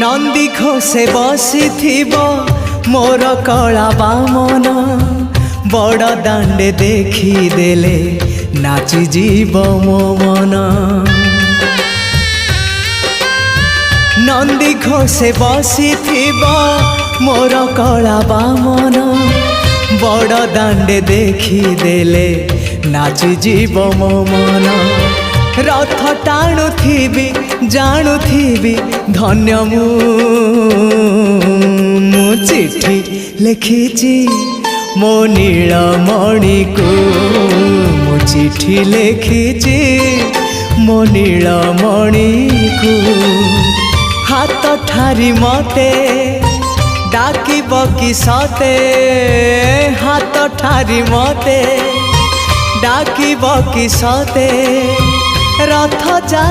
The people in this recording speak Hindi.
नंदी घोषे बसी मोर कला बामन बड़ दांडे देखी देले नाची जीव मो मन। नंदी घोषे बसी मोर कला बामन बड़ दांडे देखी देले नाची जीव मो मन। रथ टाणुथिबी जाणुथिबी धन्य मु चिट्ठी लिखिची मो नीलमणि को मु चिट्ठी लिखिची मो नीलमणि को। हाथ ठारी मते डाकिब कि सते हाथ ठारी मते डाकिब कि सते रथ जा